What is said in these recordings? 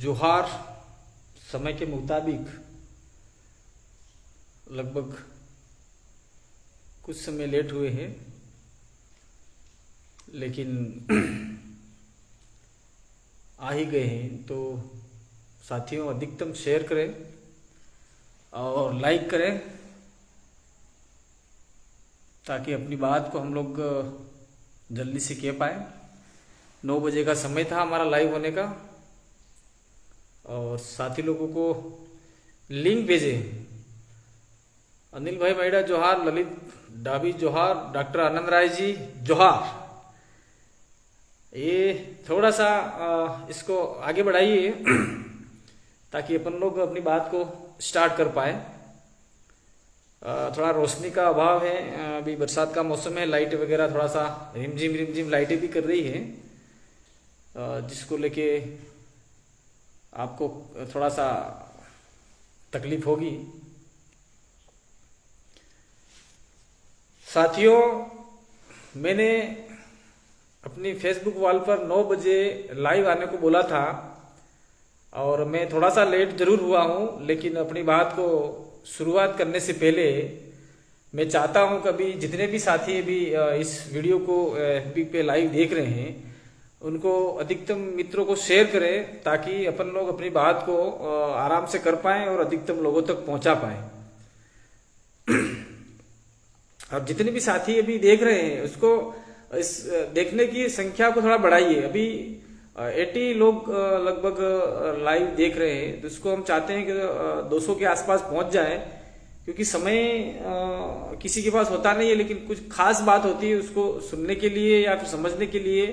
जोहार। समय के मुताबिक लगभग कुछ समय लेट हुए हैं, लेकिन आ ही गए हैं। तो साथियों, अधिकतम शेयर करें और लाइक करें ताकि अपनी बात को हम लोग जल्दी से कह पाए। 9 बजे का समय था हमारा लाइव होने का, और साथी लोगों को लिंक भेजे। अनिल भाई मैडा जोहार, ललित डाबी जोहार, डॉक्टर आनंद राय जी जोहार। ये थोड़ा सा इसको आगे बढ़ाइए ताकि अपन लोग अपनी बात को स्टार्ट कर पाए। थोड़ा रोशनी का अभाव है, अभी बरसात का मौसम है, लाइट वगैरह थोड़ा सा रिमझिम लाइटें भी कर रही है, जिसको लेके आपको थोड़ा सा तकलीफ होगी। साथियों, मैंने अपनी फेसबुक वॉल पर 9 बजे लाइव आने को बोला था, और मैं थोड़ा सा लेट जरूर हुआ हूं, लेकिन अपनी बात को शुरुआत करने से पहले मैं चाहता हूं कभी जितने भी साथी अभी इस वीडियो को FB पे लाइव देख रहे हैं, उनको अधिकतम मित्रों को शेयर करें ताकि अपन लोग अपनी बात को आराम से कर पाएं और अधिकतम लोगों तक पहुंचा पाएं। अब जितने भी साथी अभी देख रहे हैं उसको इस देखने की संख्या को थोड़ा बढ़ाइए। अभी 80 लोग लगभग लाइव देख रहे हैं, तो इसको हम चाहते हैं कि 200 के आसपास पहुंच जाए, क्योंकि समय किसी के पास होता नहीं है, लेकिन कुछ खास बात होती है, उसको सुनने के लिए या फिर समझने के लिए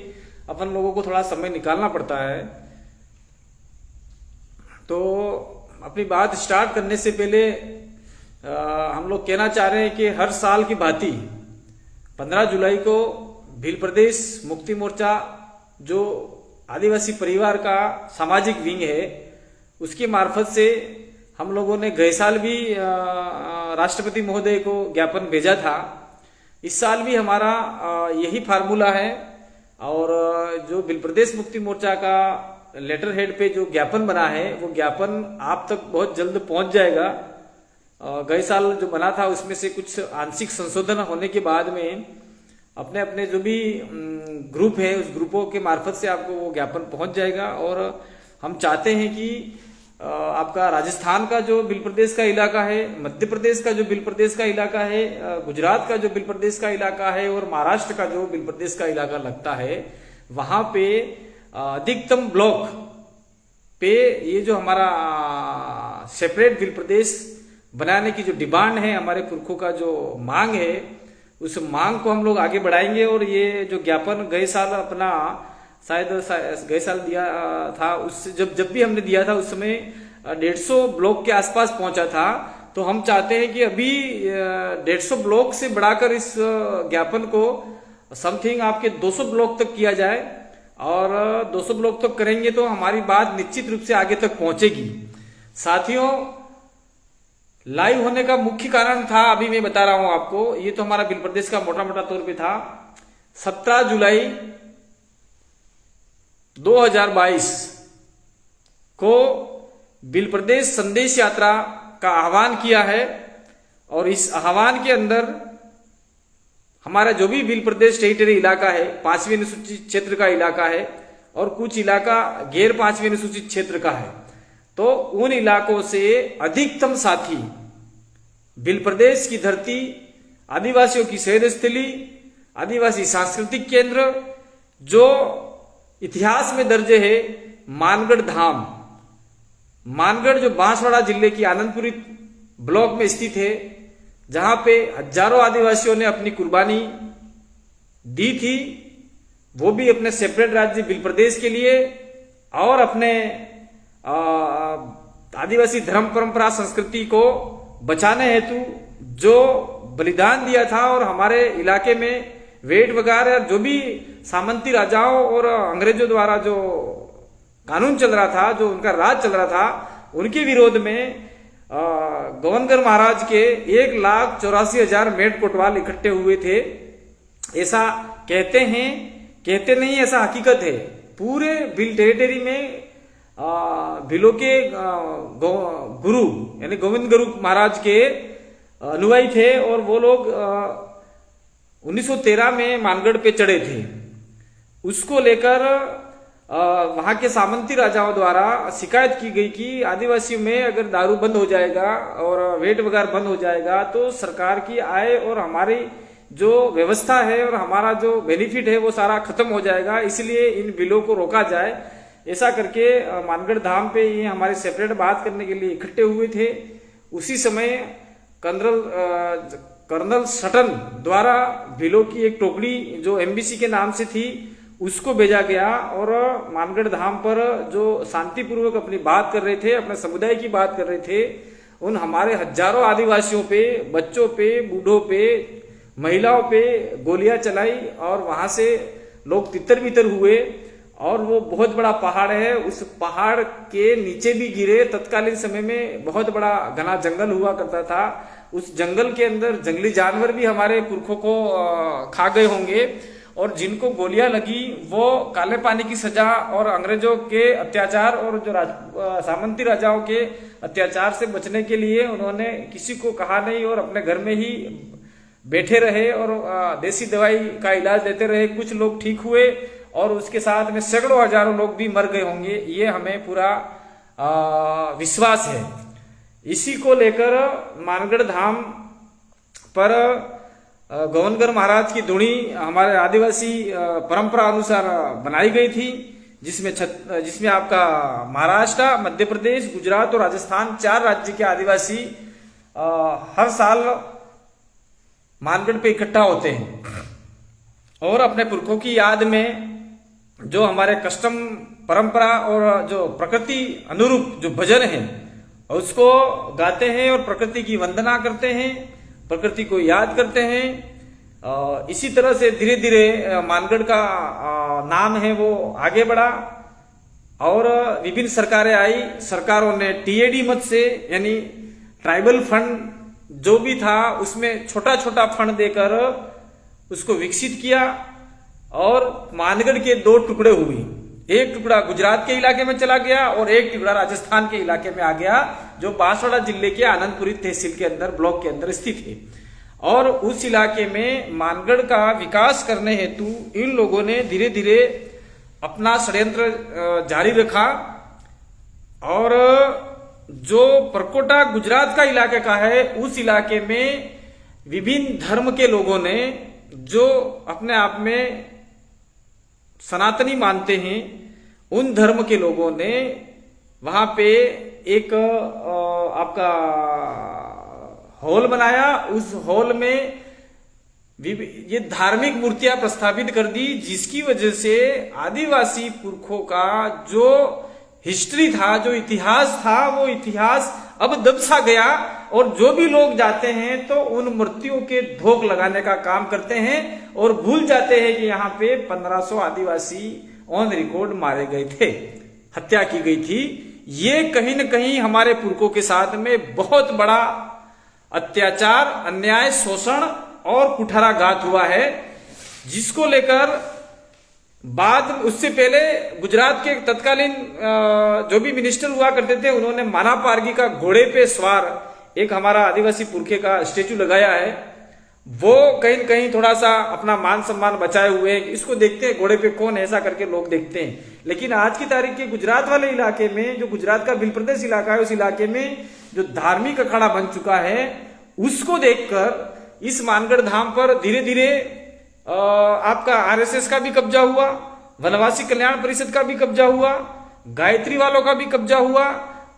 अपन लोगों को थोड़ा समय निकालना पड़ता है। तो अपनी बात स्टार्ट करने से पहले हम लोग कहना चाह रहे हैं कि हर साल की भांति 15 जुलाई को भील प्रदेश मुक्ति मोर्चा, जो आदिवासी परिवार का सामाजिक विंग है, उसके मार्फत से हम लोगों ने गए साल भी राष्ट्रपति महोदय को ज्ञापन भेजा था। इस साल भी हमारा यही फार्मूला है, और जो भील प्रदेश मुक्ति मोर्चा का लेटर हेड पे जो ज्ञापन बना है, वो ज्ञापन आप तक बहुत जल्द पहुंच जाएगा। गए साल जो बना था उसमें से कुछ आंशिक संशोधन होने के बाद में अपने अपने जो भी ग्रुप है, उस ग्रुपों के मार्फत से आपको वो ज्ञापन पहुंच जाएगा। और हम चाहते हैं कि आपका राजस्थान का जो भील प्रदेश का इलाका है, मध्य प्रदेश का जो भील प्रदेश का इलाका है, गुजरात का जो भील प्रदेश का इलाका है, और महाराष्ट्र का जो भील प्रदेश का इलाका लगता है, वहां पे अधिकतम ब्लॉक पे ये जो हमारा सेपरेट भील प्रदेश बनाने की जो डिमांड है, हमारे पुरखों का जो मांग है, उस मांग को हम लोग आगे बढ़ाएंगे। और ये जो ज्ञापन गए साल अपना शायद गए साल दिया था, उससे जब भी हमने दिया था उस समय 150 ब्लॉक के आसपास पहुंचा था। तो हम चाहते हैं कि अभी 150 ब्लॉक से बढ़ाकर इस ज्ञापन को समथिंग आपके 200 ब्लॉक तक किया जाए, और 200 ब्लॉक तक करेंगे तो हमारी बात निश्चित रूप से आगे तक पहुंचेगी। साथियों, लाइव होने का मुख्य कारण था, अभी मैं बता रहा हूं आपको, ये तो हमारा भील प्रदेश का मोटा मोटा तौर पे था। 17 जुलाई 2022 को भील प्रदेश संदेश यात्रा का आह्वान किया है, और इस आह्वान के अंदर हमारा जो भी भील प्रदेश टेरिटरी इलाका है, 5वीं अनुसूचित क्षेत्र का इलाका है, और कुछ इलाका गैर 5वीं अनुसूचित क्षेत्र का है, तो उन इलाकों से अधिकतम साथी भील प्रदेश की धरती, आदिवासियों की शहद स्थली, आदिवासी सांस्कृतिक केंद्र, जो इतिहास में दर्ज है मानगढ़ धाम, मानगढ़ जो बांसवाड़ा जिले की आनंदपुरी ब्लॉक में स्थित है, जहां पे हजारों आदिवासियों ने अपनी कुर्बानी दी थी, वो भी अपने सेपरेट राज्य भील प्रदेश के लिए, और अपने आदिवासी धर्म परंपरा संस्कृति को बचाने हेतु जो बलिदान दिया था। और हमारे इलाके में वेट वगैरह जो भी सामंती राजाओं और अंग्रेजों द्वारा जो कानून चल रहा था, जो उनका राज चल रहा था, उनके विरोध में गवर्नर महाराज के 1,84,000 मेट कोटवाल इकट्ठे हुए थे। ऐसा कहते हैं, कहते नहीं, ऐसा हकीकत है। पूरे भील टेरिटरी में भीलों के गुरु यानी गोविंद गुरु महाराज के अनुयायी थे और वो लोग 1913 में मानगढ़ पे चढ़े थे। उसको लेकर वहां के सामंती राजाओं द्वारा शिकायत की गई कि आदिवासियों में अगर दारू बंद हो जाएगा और वेट वगैरह बंद हो जाएगा तो सरकार की आय और हमारी जो व्यवस्था है और हमारा जो बेनिफिट है वो सारा खत्म हो जाएगा, इसलिए इन बिलों को रोका जाए। ऐसा करके मानगढ़ धाम पे ये हमारे सेपरेट बात करने के लिए इकट्ठे हुए थे। उसी समय कर्नल सटन द्वारा बिलों की एक टोकरी जो एमबीसी के नाम से थी उसको भेजा गया और मानगढ़ धाम पर जो शांतिपूर्वक अपनी बात कर रहे थे, अपने समुदाय की बात कर रहे थे, उन हमारे हजारों आदिवासियों पे, बच्चों पे, बूढ़ों पे, महिलाओं पे गोलियां चलाई और वहां से लोग तितर बितर हुए। और वो बहुत बड़ा पहाड़ है, उस पहाड़ के नीचे भी गिरे। तत्कालीन समय में बहुत बड़ा घना जंगल हुआ करता था। उस जंगल के अंदर जंगली जानवर भी हमारे पुरखों को खा गए होंगे और जिनको गोलियां लगी वो काले पानी की सजा और अंग्रेजों के अत्याचार और जो सामंती राजाओं के अत्याचार से बचने के लिए उन्होंने किसी को कहा नहीं और अपने घर में ही बैठे रहे और देसी दवाई का इलाज लेते रहे। कुछ लोग ठीक हुए और उसके साथ में सैकड़ों हजारों लोग भी मर गए होंगे, ये हमें पूरा विश्वास है। इसी को लेकर मानगढ़ धाम पर गोविंद महाराज की धुनी हमारे आदिवासी परंपरा अनुसार बनाई गई थी, जिसमें आपका महाराष्ट्र, मध्य प्रदेश, गुजरात और राजस्थान 4 राज्य के आदिवासी हर साल मानगढ़ पे इकट्ठा होते हैं और अपने पुरखों की याद में जो हमारे कस्टम परंपरा और जो प्रकृति अनुरूप जो भजन है उसको गाते हैं और प्रकृति की वंदना करते हैं, प्रकृति को याद करते हैं। इसी तरह से धीरे धीरे मानगढ़ का नाम है वो आगे बढ़ा और विभिन्न सरकारें आई। सरकारों ने टीएडी मत से यानी ट्राइबल फंड जो भी था उसमें छोटा छोटा फंड देकर उसको विकसित किया और मानगढ़ के 2 टुकड़े हुए। एक टुकड़ा गुजरात के इलाके में चला गया और एक टुकड़ा राजस्थान के इलाके में आ गया, जो बांसवाड़ा जिले के आनंदपुरी तहसील के अंदर, ब्लॉक के अंदर स्थित है। और उस इलाके में मानगढ़ का विकास करने हेतु इन लोगों ने धीरे धीरे अपना षड्यंत्र जारी रखा और जो परकोटा गुजरात का इलाके का है उस इलाके में विभिन्न धर्म के लोगों ने जो अपने आप में सनातनी मानते हैं उन धर्म के लोगों ने वहां पे एक आपका हॉल बनाया। उस हॉल में ये धार्मिक मूर्तियां प्रस्थापित कर दी, जिसकी वजह से आदिवासी पुरखों का जो हिस्ट्री था, जो इतिहास था, वो इतिहास अब दबसा गया और जो भी लोग जाते हैं तो उन मूर्तियों के धोख लगाने का काम करते हैं और भूल जाते हैं कि यहाँ पे 1500 आदिवासी ऑन रिकॉर्ड मारे गए थे, हत्या की गई थी। ये कहीं न कहीं हमारे पुरखों के साथ में बहुत बड़ा अत्याचार, अन्याय, शोषण और कुठाराघात हुआ है, जिसको लेकर उससे पहले गुजरात के तत्कालीन जो भी मिनिस्टर हुआ करते थे उन्होंने माना पारगी का घोड़े पे सवार एक हमारा आदिवासी पुरखे का स्टेचू लगाया है। वो कहीं न कहीं थोड़ा सा अपना मान सम्मान बचाए हुए हैं, इसको देखते हैं घोड़े पे कौन है, ऐसा करके लोग देखते हैं। लेकिन आज की तारीख के गुजरात वाले इलाके में, जो गुजरात का भील प्रदेश इलाका है, उस इलाके में जो धार्मिक अखाड़ा बन चुका है उसको देखकर इस मानगढ़ धाम पर धीरे धीरे आपका आरएसएस का भी कब्जा हुआ, वनवासी कल्याण परिषद का भी कब्जा हुआ, गायत्री वालों का भी कब्जा हुआ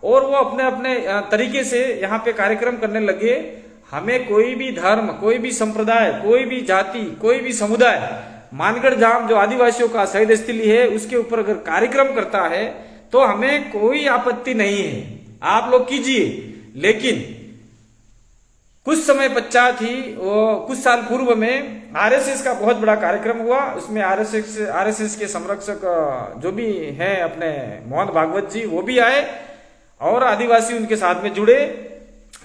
और वो अपने अपने तरीके से यहाँ पे कार्यक्रम करने लगे। हमें कोई भी धर्म, कोई भी संप्रदाय, कोई भी जाति, कोई भी समुदाय मानगढ़ धाम जो आदिवासियों का शहीद स्थली है उसके ऊपर अगर कार्यक्रम करता है तो हमें कोई आपत्ति नहीं है, आप लोग कीजिए। लेकिन कुछ समय पश्चात ही कुछ साल पूर्व में आरएसएस का बहुत बड़ा कार्यक्रम हुआ। उसमें आरएसएस के संरक्षक जो भी हैं अपने मोहन भागवत जी, वो भी आए और आदिवासी उनके साथ में जुड़े।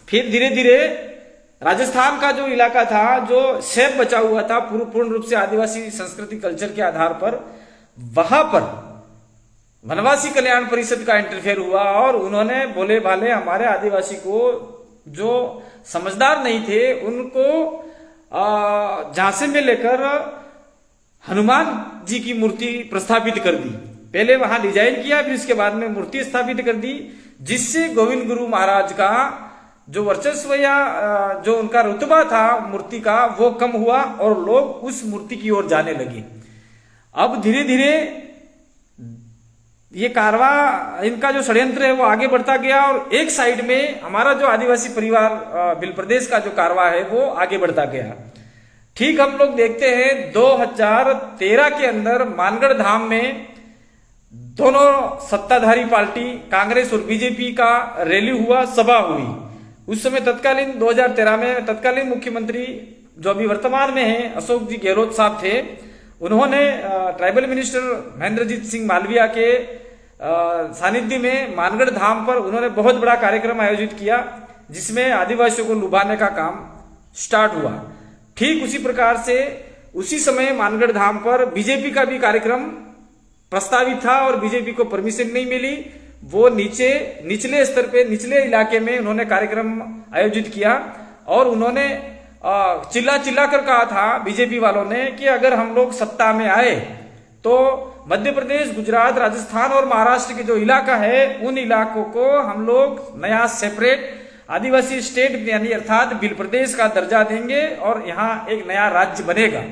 फिर धीरे धीरे राजस्थान का जो इलाका था, जो सेब बचा हुआ था पूर्ण रूप से आदिवासी संस्कृति कल्चर के आधार पर, वहां पर वनवासी कल्याण परिषद का इंटरफेयर हुआ और उन्होंने बोले भाले हमारे आदिवासी को जो समझदार नहीं थे उनको झांसे में लेकर हनुमान जी की मूर्ति प्रस्थापित कर दी। पहले वहां डिजाइन किया, फिर इसके बाद में मूर्ति स्थापित कर दी, जिससे गोविंद गुरु महाराज का जो वर्चस्व या जो उनका रुतबा था मूर्ति का वो कम हुआ और लोग उस मूर्ति की ओर जाने लगे। अब धीरे धीरे ये कारवा इनका जो षड्यंत्र है वो आगे बढ़ता गया और एक साइड में हमारा जो आदिवासी परिवार भील प्रदेश का जो कारवा है वो आगे बढ़ता गया। ठीक हम लोग देखते हैं 2013 के अंदर मानगढ़ धाम में दोनों सत्ताधारी पार्टी कांग्रेस और बीजेपी का रैली हुआ, सभा हुई। उस समय तत्कालीन 2013 में तत्कालीन मुख्यमंत्री जो अभी वर्तमान में है अशोक जी गहलोत साहब थे, उन्होंने ट्राइबल मिनिस्टर महेंद्रजीत सिंह मालविया के सानिध्य में मानगढ़ धाम पर उन्होंने बहुत बड़ा कार्यक्रम आयोजित किया, जिसमें आदिवासियों को लुभाने का काम स्टार्ट हुआ। ठीक उसी प्रकार से उसी समय मानगढ़ धाम पर बीजेपी का भी कार्यक्रम प्रस्तावित था और बीजेपी को परमिशन नहीं मिली। वो निचले स्तर पे निचले इलाके में उन्होंने कार्यक्रम आयोजित किया और उन्होंने चिल्ला चिल्ला कर कहा था बीजेपी वालों ने कि अगर हम लोग सत्ता में आए तो मध्य प्रदेश, गुजरात, राजस्थान और महाराष्ट्र के जो इलाका है उन इलाकों को हम लोग नया सेपरेट आदिवासी स्टेट यानी अर्थात भील प्रदेश का दर्जा देंगे और यहाँ एक नया राज्य बनेगा।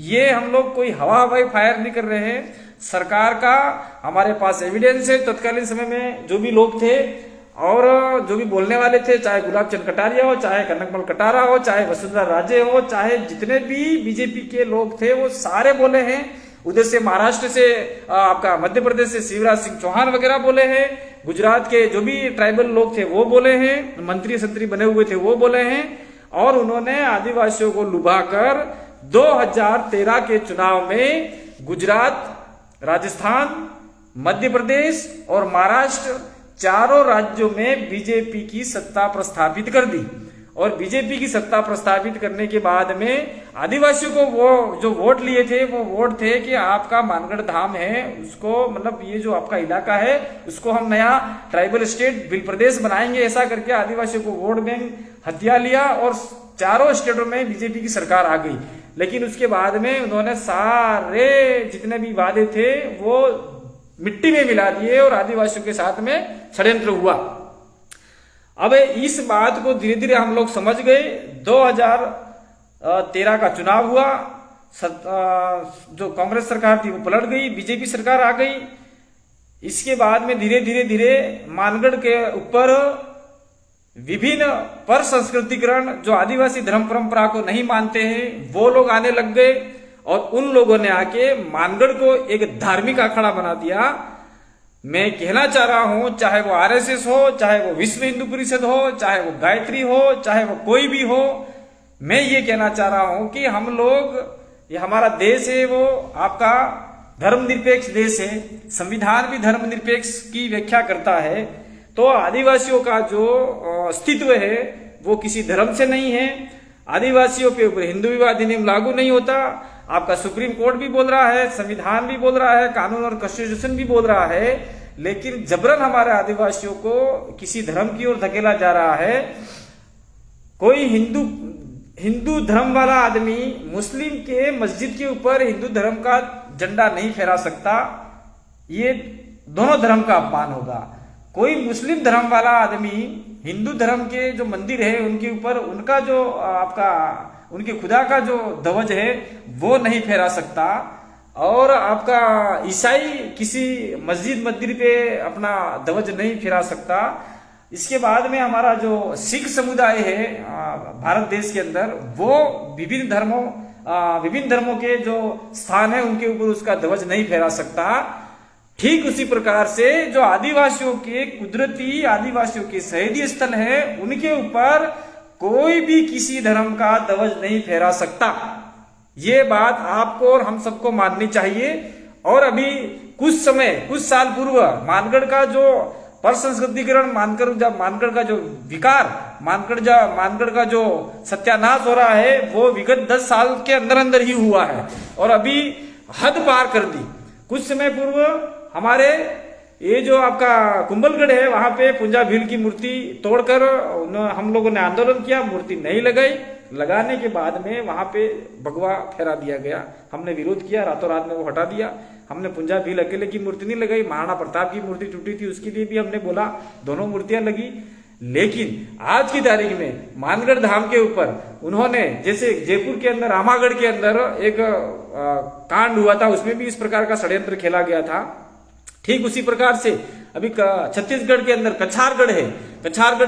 ये हम लोग कोई हवाई फायर नहीं कर रहे हैं, सरकार का हमारे पास एविडेंस है। तत्कालीन समय में जो भी लोग थे और जो भी बोलने वाले थे, चाहे गुलाब चंद कटारिया हो, चाहे कनकमल कटारा हो, चाहे वसुंधरा राजे हो, चाहे जितने भी बीजेपी के लोग थे वो सारे बोले हैं। उधर से महाराष्ट्र से आपका मध्य प्रदेश से शिवराज सिंह चौहान वगैरह बोले हैं, गुजरात के जो भी ट्राइबल लोग थे वो बोले हैं, मंत्री संतरी बने हुए थे वो बोले हैं और उन्होंने आदिवासियों को लुभाकर 2013 के चुनाव में गुजरात, राजस्थान, मध्य प्रदेश और महाराष्ट्र चारों राज्यों में बीजेपी की सत्ता प्रस्थापित कर दी। और बीजेपी की सत्ता प्रस्थापित करने के बाद में आदिवासियों को वो जो वोट लिए थे वो वोट थे कि आपका मानगढ़ धाम है उसको मतलब ये जो आपका इलाका है उसको हम नया ट्राइबल स्टेट भील प्रदेश बनाएंगे। ऐसा करके आदिवासियों को वोट बैंक हथिया लिया और चारों स्टेटों में बीजेपी की सरकार आ गई। लेकिन उसके बाद में उन्होंने सारे जितने भी वादे थे वो मिट्टी में मिला दिए और आदिवासियों के साथ में षड्यंत्र हुआ। अब इस बात को धीरे धीरे हम लोग समझ गए। 2013 का चुनाव हुआ, जो कांग्रेस सरकार थी वो पलट गई, बीजेपी सरकार आ गई। इसके बाद में धीरे धीरे मानगढ़ के ऊपर विभिन्न पर संस्कृतिकरण जो आदिवासी धर्म परंपरा को नहीं मानते हैं वो लोग आने लग गए और उन लोगों ने आके मानगढ़ को एक धार्मिक अखाड़ा बना दिया। मैं कहना चाह रहा हूं, चाहे वो आरएसएस हो, चाहे वो विश्व हिंदू परिषद हो, चाहे वो गायत्री हो, चाहे वो कोई भी हो, मैं ये कहना चाह रहा हूं कि हम लोग, ये हमारा देश है वो आपका धर्मनिरपेक्ष देश है, संविधान भी धर्मनिरपेक्ष की व्याख्या करता है। तो आदिवासियों का जो अस्तित्व है वो किसी धर्म से नहीं है। आदिवासियों के ऊपर हिंदू विवाह अधिनियम लागू नहीं होता। आपका सुप्रीम कोर्ट भी बोल रहा है, संविधान भी बोल रहा है, कानून और कॉन्स्टिट्यूशन भी बोल रहा है, लेकिन जबरन हमारे आदिवासियों को किसी धर्म की ओर धकेला जा रहा है। कोई हिंदू धर्म वाला आदमी मुस्लिम के मस्जिद के ऊपर हिंदू धर्म का झंडा नहीं फहरा सकता, ये दोनों धर्म का अपमान होगा। कोई मुस्लिम धर्म वाला आदमी हिंदू धर्म के जो मंदिर है उनके ऊपर उनका जो आपका उनके खुदा का जो ध्वज है वो नहीं फहरा सकता, और आपका ईसाई किसी मस्जिद मंदिर पे अपना ध्वज नहीं फहरा सकता। इसके बाद में हमारा जो सिख समुदाय है भारत देश के अंदर वो विभिन्न धर्मों के जो स्थान है उनके ऊपर उसका ध्वज नहीं फहरा सकता। ठीक उसी प्रकार से जो आदिवासियों के कुदरती आदिवासियों के शहीदी स्थल है उनके ऊपर कोई भी किसी धर्म का ध्वज नहीं फहरा सकता। ये बात आपको और हम सबको माननी चाहिए। और अभी कुछ साल पूर्व मानगढ़ का जो पर संस्कृतिकरण मानगढ़ का जो विकार मानगढ़ का जो सत्यानाश हो रहा है वो विगत 10 साल के अंदर ही हुआ है और अभी हद पार कर दी। कुछ समय पूर्व हमारे ये जो आपका कुंभलगढ़ है वहां पे पुंजा भील की मूर्ति तोड़कर हम लोगों ने आंदोलन किया, मूर्ति नहीं लगाई। लगाने के बाद में वहां पे भगवा फहरा दिया गया, हमने विरोध किया, रातों रात में वो हटा दिया। हमने पुंजा भील अकेले की मूर्ति नहीं लगाई, महाराणा प्रताप की मूर्ति टूटी थी उसके लिए भी हमने बोला, दोनों मूर्तियां लगी। लेकिन आज की तारीख में मानगढ़ धाम के ऊपर उन्होंने, जैसे जयपुर के अंदर रामागढ़ के अंदर एक कांड हुआ था, उसमें भी इस प्रकार का षड्यंत्र खेला गया था। ठीक उसी प्रकार से अभी छत्तीसगढ़ के अंदर कछारगढ़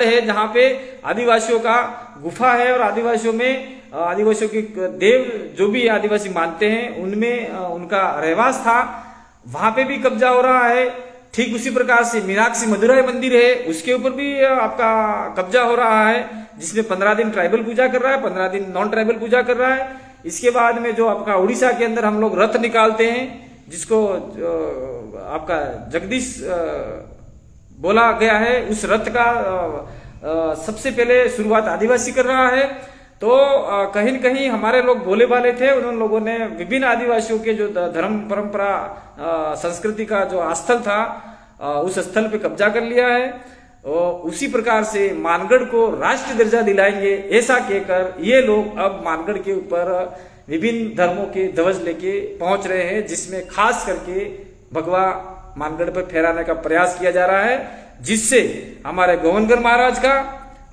है जहां पे आदिवासियों का गुफा है और आदिवासियों की देव जो भी आदिवासी मानते हैं उनमें उनका रहवास था, वहां पे भी कब्जा हो रहा है। ठीक उसी प्रकार से मीनाक्षी मदुराई मंदिर है, उसके ऊपर भी आपका कब्जा हो रहा है, जिसमें 15 दिन ट्राइबल पूजा कर रहा है, 15 दिन नॉन ट्राइबल पूजा कर रहा है। इसके बाद में जो आपका उड़ीसा के अंदर हम लोग रथ निकालते हैं, जिसको आपका जगदीश बोला गया है, उस रथ का सबसे पहले शुरुआत आदिवासी कर रहा है। तो कहीं न कहीं हमारे लोग भोले भाले थे, उन लोगों ने विभिन्न आदिवासियों के जो धर्म परंपरा संस्कृति का जो स्थल था उस स्थल पे कब्जा कर लिया है। और उसी प्रकार से मानगढ़ को राष्ट्रीय दर्जा दिलाएंगे ऐसा कहकर ये लोग अब मानगढ़ के ऊपर विभिन्न धर्मों के ध्वज लेके पहुंच रहे हैं, जिसमें खास करके भगवा मानगढ़ पर फहराने का प्रयास किया जा रहा है, जिससे हमारे गोवनगर महाराज का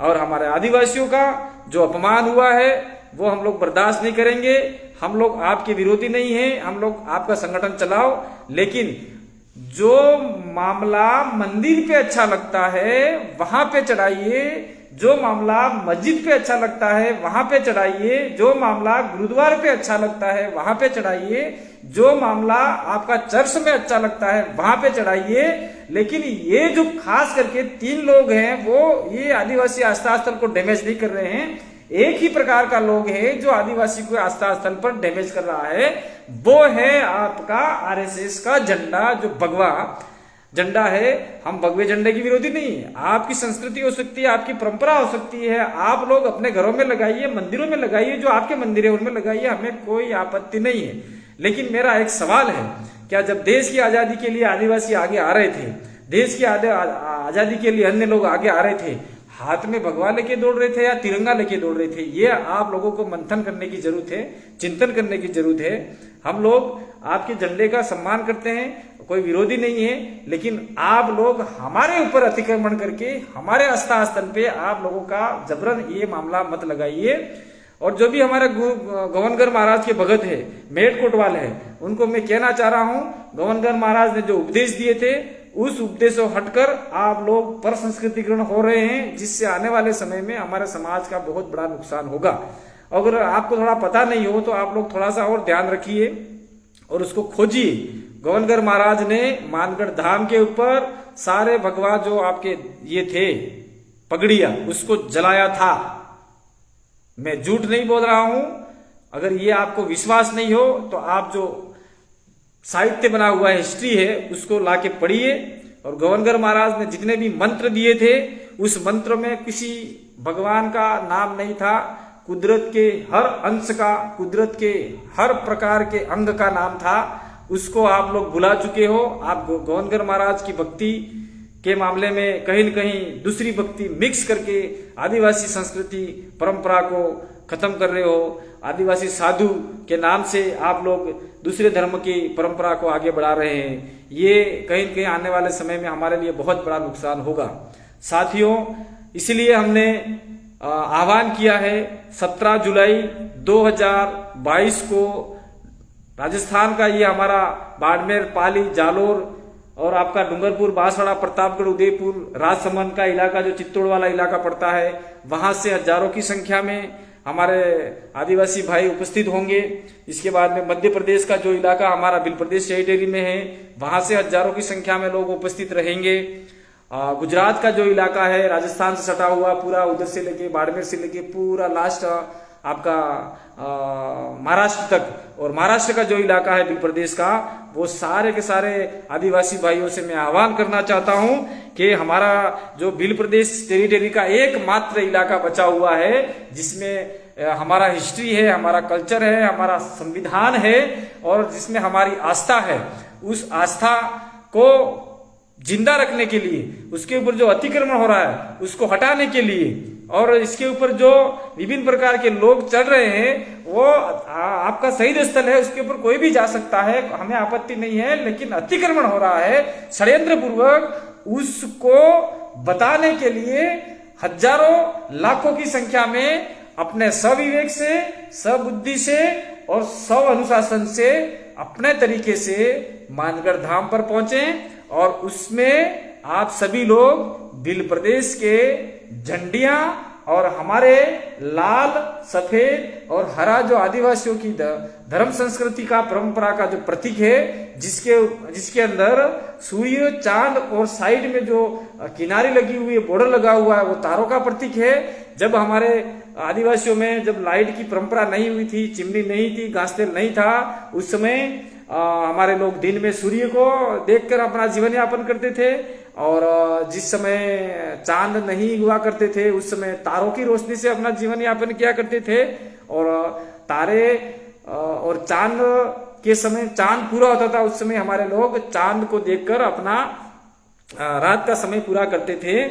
और हमारे आदिवासियों का जो अपमान हुआ है वो हम लोग बर्दाश्त नहीं करेंगे। हम लोग आपके विरोधी नहीं हैं, हम लोग आपका संगठन चलाओ, लेकिन जो मामला मंदिर पे अच्छा लगता है वहां पे चढ़ाइए, जो मामला मस्जिद पे अच्छा लगता है वहां पे चढ़ाइए, जो मामला गुरुद्वारे पे अच्छा लगता है वहां पे चढ़ाइए, जो मामला आपका चर्च में अच्छा लगता है वहां पे चढ़ाइए। लेकिन ये जो खास करके 3 लोग हैं वो ये आदिवासी आस्था स्थल को डैमेज नहीं कर रहे हैं। एक ही प्रकार का लोग है जो आदिवासी को आस्था स्थल पर डैमेज कर रहा है, वो है आपका आरएसएस का झंडा, जो भगवा झंडा है। हम भगवे झंडे की विरोधी नहीं है, आपकी संस्कृति हो सकती है, आपकी परंपरा हो सकती है, आप लोग अपने घरों में लगाइए, मंदिरों में लगाइए, जो आपके मंदिर है उनमें लगाइए, हमें कोई आपत्ति नहीं है। लेकिन मेरा एक सवाल है, क्या जब देश की आजादी के लिए आदिवासी आगे आ रहे थे, देश की आजादी के लिए अन्य लोग आगे आ रहे थे, हाथ में भगवा लेके दौड़ रहे थे या तिरंगा लेके दौड़ रहे थे? ये आप लोगों को मंथन करने की जरूरत है, चिंतन करने की जरूरत है। हम लोग आपके झंडे का सम्मान करते हैं, कोई विरोधी नहीं है, लेकिन आप लोग हमारे ऊपर अतिक्रमण करके हमारे आस्था स्थल पे आप लोगों का जबरन ये मामला मत लगाइए। और जो भी हमारे गोवनगर महाराज के भगत है, मेट कोटवाल है, उनको मैं कहना चाह रहा हूं, गोवनगर महाराज ने जो उपदेश दिए थे उस उपदेश से हटकर आप लोग पर संस्कृतिकरण हो रहे हैं, जिससे आने वाले समय में हमारे समाज का बहुत बड़ा नुकसान होगा। अगर आपको थोड़ा पता नहीं हो तो आप लोग थोड़ा सा और ध्यान रखिए और उसको खोजिए। गोवनगर महाराज ने मानगढ़ धाम के ऊपर सारे भगवा जो आपके ये थे पगड़िया, उसको जलाया था। मैं झूठ नहीं बोल रहा हूं। अगर ये आपको विश्वास नहीं हो तो आप जो साहित्य बना हुआ है, हिस्ट्री है, उसको लाके पढ़िए। और गोवनगर महाराज ने जितने भी मंत्र दिए थे उस मंत्र में किसी भगवान का नाम नहीं था, कुदरत के हर अंश का, कुदरत के हर प्रकार के अंग का नाम था। उसको आप लोग भुला चुके हो। आप गोवनगर महाराज की भक्ति के मामले में कहीं न कहीं दूसरी भक्ति मिक्स करके आदिवासी संस्कृति परंपरा को खत्म कर रहे हो। आदिवासी साधु के नाम से आप लोग दूसरे धर्म की परंपरा को आगे बढ़ा रहे हैं। ये कहीं न कहीं आने वाले समय में हमारे लिए बहुत बड़ा नुकसान होगा। साथियों, इसलिए हमने आह्वान किया है 17 जुलाई 2022 को राजस्थान का ये हमारा बाड़मेर, पाली, जालोर और आपका डूंगरपुर, बांसवाड़ा, प्रतापगढ़, उदयपुर, राजसमंद का इलाका जो चित्तौड़ वाला इलाका पड़ता है, वहां से हजारों की संख्या में हमारे आदिवासी भाई उपस्थित होंगे। इसके बाद में मध्य प्रदेश का जो इलाका हमारा बिल प्रदेश टेरिटरी में है, वहां से हजारों की संख्या में लोग उपस्थित रहेंगे। गुजरात का जो इलाका है, राजस्थान से सटा हुआ पूरा, उधर से लेके बाड़मेर से लेके पूरा लास्ट आपका महाराष्ट्र तक, और महाराष्ट्र का जो इलाका है बिल प्रदेश का, वो सारे के सारे आदिवासी भाइयों से मैं आह्वान करना चाहता हूं कि हमारा जो बिल प्रदेश टेरिटरी का एकमात्र इलाका बचा हुआ है, जिसमें हमारा हिस्ट्री है, हमारा कल्चर है, हमारा संविधान है और जिसमें हमारी आस्था है, उस आस्था को जिंदा रखने के लिए, उसके ऊपर जो अतिक्रमण हो रहा है उसको हटाने के लिए, और इसके ऊपर जो विभिन्न प्रकार के लोग चढ़ रहे हैं, वो आपका शहीद स्थल है, उसके ऊपर कोई भी जा सकता है, हमें आपत्ति नहीं है, लेकिन अतिक्रमण हो रहा है षड्यंत्र पूर्वक, उसको बताने के लिए हजारों लाखों की संख्या में अपने सविवेक से, सबुद्धि से और स्व अनुशासन से अपने तरीके से मानगढ़ धाम पर पहुंचे, और उसमें आप सभी लोग भील प्रदेश के झंडियां और हमारे लाल, सफेद और हरा जो आदिवासियों की धर्म संस्कृति का, परंपरा का जो प्रतीक है, जिसके अंदर सूर्य, चांद और साइड में जो किनारी लगी हुई है, बॉर्डर लगा हुआ है, वो तारों का प्रतीक है। जब हमारे आदिवासियों में जब लाइट की परंपरा नहीं हुई थी, चिमनी नहीं थी, घास तेल नहीं था, उस समय हमारे लोग दिन में सूर्य को देखकर अपना जीवन यापन करते थे, और जिस समय चांद नहीं हुआ करते थे उस समय तारों की रोशनी से अपना जीवन यापन किया करते थे, और तारे और चांद के समय चांद पूरा होता था, उस समय हमारे लोग चांद को देखकर अपना रात का समय पूरा करते थे।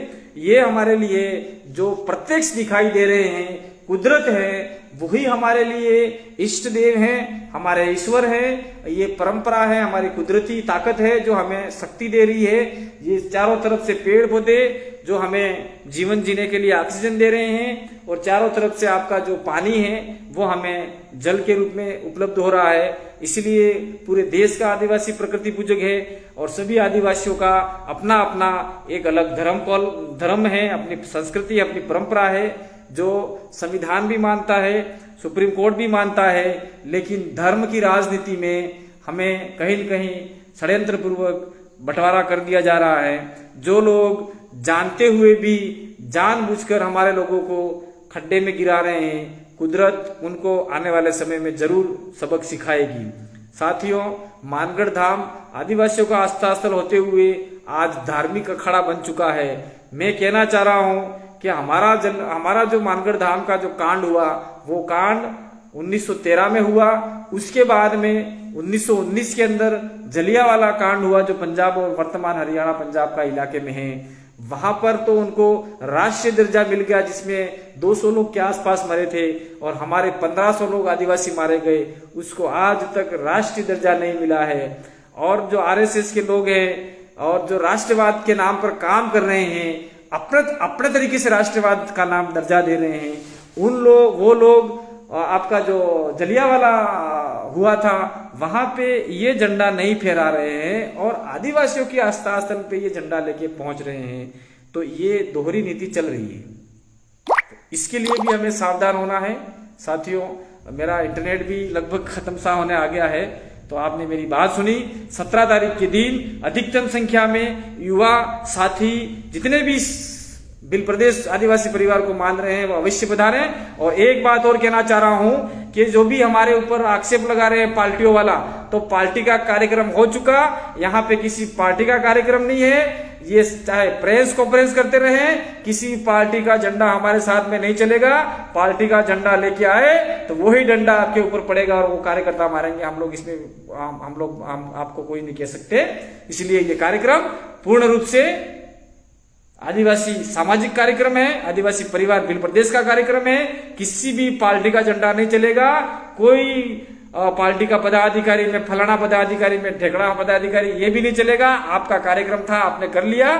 ये हमारे लिए जो प्रत्यक्ष दिखाई दे रहे हैं कुदरत है, वही हमारे लिए इष्ट देव हैं, हमारे ईश्वर हैं। ये परंपरा है, हमारी कुदरती ताकत है जो हमें शक्ति दे रही है। ये चारों तरफ से पेड़ पौधे जो हमें जीवन जीने के लिए ऑक्सीजन दे रहे हैं, और चारों तरफ से आपका जो पानी है वो हमें जल के रूप में उपलब्ध हो रहा है। इसलिए पूरे देश का आदिवासी प्रकृति पूजक है, और सभी आदिवासियों का अपना अपना एक अलग धर्म है, अपनी संस्कृति, अपनी परंपरा है, जो संविधान भी मानता है, सुप्रीम कोर्ट भी मानता है। लेकिन धर्म की राजनीति में हमें कहीं न कहीं षड्यंत्र पूर्वक बंटवारा कर दिया जा रहा है। जो लोग जानते हुए भी जानबूझकर हमारे लोगों को खड्डे में गिरा रहे हैं, कुदरत उनको आने वाले समय में जरूर सबक सिखाएगी। साथियों, मानगढ़ धाम आदिवासियों का आस्था स्थल होते हुए आज धार्मिक अखाड़ा बन चुका है। मैं कहना चाह रहा हूं कि हमारा जो मानगढ़ धाम का जो कांड हुआ, वो कांड 1913 में हुआ। उसके बाद में 1919 के अंदर जलियांवाला कांड हुआ, जो पंजाब और वर्तमान हरियाणा पंजाब का इलाके में है। वहां पर तो उनको राष्ट्रीय दर्जा मिल गया, जिसमें 200 लोग के आसपास मरे थे, और हमारे 1500 लोग आदिवासी मारे गए। उसको आज तक राष्ट्रीय दर्जा नहीं मिला है। और जो आरएसएस के लोग हैं और जो राष्ट्रवाद के नाम पर काम कर रहे हैं, अपने तरीके से राष्ट्रवाद का नाम दर्जा दे रहे हैं, वो लोग आपका जो जलियांवाला हुआ था वहां पे ये झंडा नहीं फहरा रहे हैं, और आदिवासियों की आस्था स्थल पे ये झंडा लेके पहुंच रहे हैं। तो ये दोहरी नीति चल रही है। इसके लिए भी हमें सावधान होना है। साथियों, मेरा इंटरनेट भी लगभग खत्म सा होने आ गया है, तो आपने मेरी बात सुनी। 17 तारीख के दिन अधिकतम संख्या में युवा साथी जितने भी भील प्रदेश आदिवासी परिवार को मान रहे हैं वो अवश्य पधारें। और एक बात और कहना चाह रहा हूं कि जो भी हमारे ऊपर आक्षेप लगा रहे हैं पार्टियों वाला, तो पार्टी का कार्यक्रम हो चुका, यहाँ पे किसी पार्टी का कार्यक्रम नहीं है। ये चाहे प्रेस कॉन्फ्रेंस करते रहे, किसी पार्टी का झंडा हमारे साथ में नहीं चलेगा। पार्टी का झंडा लेके आए तो वही डंडा आपके ऊपर पड़ेगा और वो कार्यकर्ता मारेंगे। हम आपको कोई नहीं कह सकते। इसलिए ये कार्यक्रम पूर्ण रूप से आदिवासी सामाजिक कार्यक्रम है, आदिवासी परिवार भील प्रदेश का कार्यक्रम है। किसी भी पार्टी का झंडा नहीं चलेगा। कोई पार्टी का पदाधिकारी में फलाना पदाधिकारी में ढेकड़ा पदाधिकारी, ये भी नहीं चलेगा। आपका कार्यक्रम था, आपने कर लिया,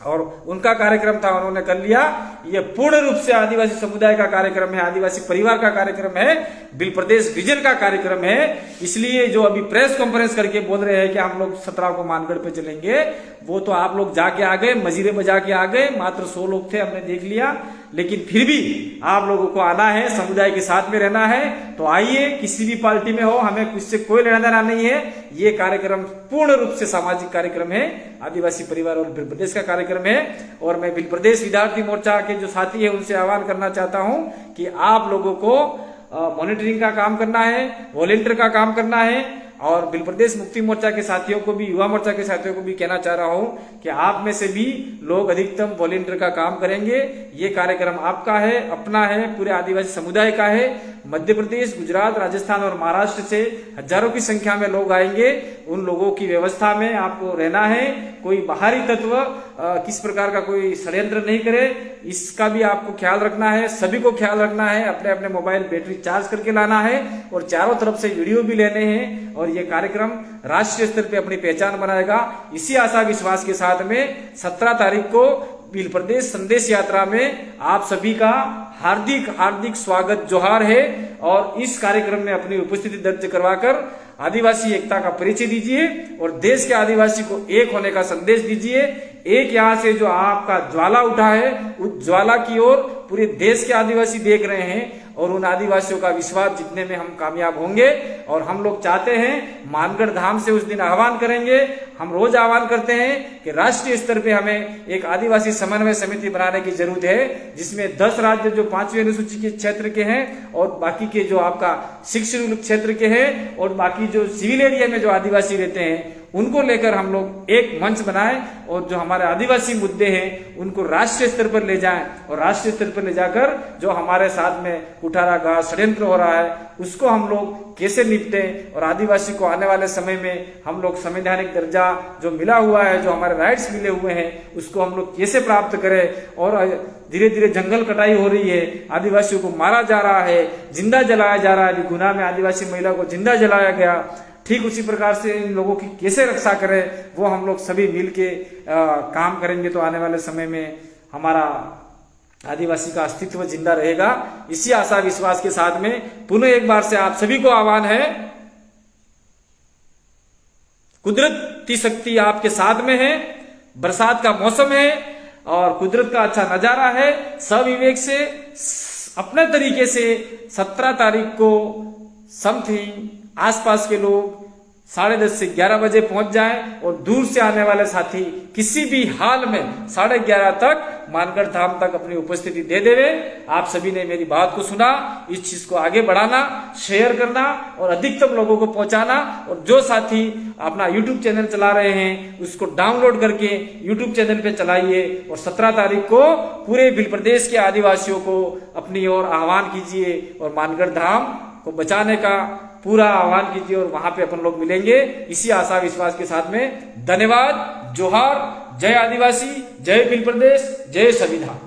और उनका कार्यक्रम था, उन्होंने कर लिया। ये पूर्ण रूप से आदिवासी समुदाय का कार्यक्रम है, आदिवासी परिवार का कार्यक्रम है, भील प्रदेश रीजन का कार्यक्रम है। इसलिए जो अभी प्रेस कॉन्फ्रेंस करके बोल रहे हैं कि हम लोग 17 को मानगढ़ पे चलेंगे, वो तो आप लोग जाके आ गए, मजीरे बजा के आ गए। मात्र 100 लोग थे, हमने देख लिया। लेकिन फिर भी आप लोगों को आना है, समुदाय के साथ में रहना है, तो आइए। किसी भी पार्टी में हो, हमें उससे कोई लेना देना नहीं है। ये कार्यक्रम पूर्ण रूप से सामाजिक कार्यक्रम है, आदिवासी परिवार और भील प्रदेश का कार्यक्रम है। और मैं भील प्रदेश विद्यार्थी मोर्चा के जो साथी है उनसे आह्वान करना चाहता हूं कि आप लोगों को मॉनिटरिंग का काम करना है, वॉलेंटियर का काम करना है। और भील प्रदेश मुक्ति मोर्चा के साथियों को भी, युवा मोर्चा के साथियों को भी कहना चाह रहा हूं कि आप में से भी लोग अधिकतम वॉलेंटियर का काम करेंगे। ये कार्यक्रम आपका है, अपना है, पूरे आदिवासी समुदाय का है। मध्य प्रदेश, गुजरात, राजस्थान और महाराष्ट्र से हजारों की संख्या में लोग आएंगे। उन लोगों की व्यवस्था में आपको रहना है। कोई बाहरी तत्व किस प्रकार का कोई षड्यंत्र नहीं करे, इसका भी आपको ख्याल रखना है। सभी को ख्याल रखना है। अपने अपने मोबाइल बैटरी चार्ज करके लाना है और चारों तरफ से वीडियो भी लेने हैं और ये कार्यक्रम राष्ट्रीय स्तर पे अपनी पहचान बनाएगा। इसी आशा विश्वास के साथ में 17 तारीख को भील प्रदेश संदेश यात्रा में आप सभी का हार्दिक हार्दिक स्वागत, जोहार है। और इस कार्यक्रम में अपनी उपस्थिति दर्ज करवाकर आदिवासी एकता का परिचय दीजिए और देश के आदिवासी को एक होने का संदेश दीजिए। एक यहाँ से जो आपका ज्वाला उठा है, उस ज्वाला की ओर पूरे देश के आदिवासी देख रहे हैं और उन आदिवासियों का विश्वास जीतने में हम कामयाब होंगे। और हम लोग चाहते हैं, मानगढ़ धाम से उस दिन आह्वान करेंगे। हम रोज आह्वान करते हैं कि राष्ट्रीय स्तर पे हमें एक आदिवासी समन्वय समिति बनाने की जरूरत है, जिसमें 10 राज्य जो 5वीं अनुसूची के क्षेत्र के हैं और बाकी के जो आपका शिक्षण क्षेत्र के हैं और बाकी जो सिविल एरिया में जो आदिवासी रहते हैं, उनको लेकर हम लोग एक मंच बनाएं और जो हमारे आदिवासी मुद्दे हैं उनको राष्ट्रीय स्तर पर ले जाएं और राष्ट्रीय स्तर पर ले जाकर जो हमारे साथ में कुठाराघात षड्यंत्र हो रहा है उसको हम लोग कैसे निपटें और आदिवासी को आने वाले समय में हम लोग संवैधानिक दर्जा जो मिला हुआ है, जो हमारे राइट्स मिले हुए हैं, उसको हम लोग कैसे प्राप्त करें। और धीरे धीरे जंगल कटाई हो रही है, आदिवासियों को मारा जा रहा है, जिंदा जलाया जा रहा है। अभी गुना में आदिवासी महिला को जिंदा जलाया गया। ठीक उसी प्रकार से इन लोगों की कैसे रक्षा करें, वो हम लोग सभी मिल के काम करेंगे तो आने वाले समय में हमारा आदिवासी का अस्तित्व जिंदा रहेगा। इसी आशा विश्वास के साथ में पुनः एक बार से आप सभी को आह्वान है, कुदरती शक्ति आपके साथ में है। बरसात का मौसम है और कुदरत का अच्छा नजारा है। सविवेक से अपने तरीके से 17 तारीख को समथिंग आसपास के लोग 10:30 से 11 बजे पहुंच जाएं और दूर से आने वाले साथी किसी भी हाल में 11:30 तक मानगढ़ धाम तक अपनी उपस्थिति दे देवे। आप सभी ने मेरी बात को सुना, इस चीज को आगे बढ़ाना, शेयर करना और अधिकतम लोगों को पहुंचाना। और जो साथी अपना YouTube चैनल चला रहे हैं उसको डाउनलोड करके YouTube चैनल पे चलाइए और 17 तारीख को पूरे भील प्रदेश के आदिवासियों को अपनी ओर आह्वान कीजिए और मानगढ़ धाम को बचाने का पूरा आह्वान कीजिए और वहां पे अपन लोग मिलेंगे। इसी आशा विश्वास के साथ में धन्यवाद, जोहार, जय आदिवासी, जय भील प्रदेश, जय संविधान।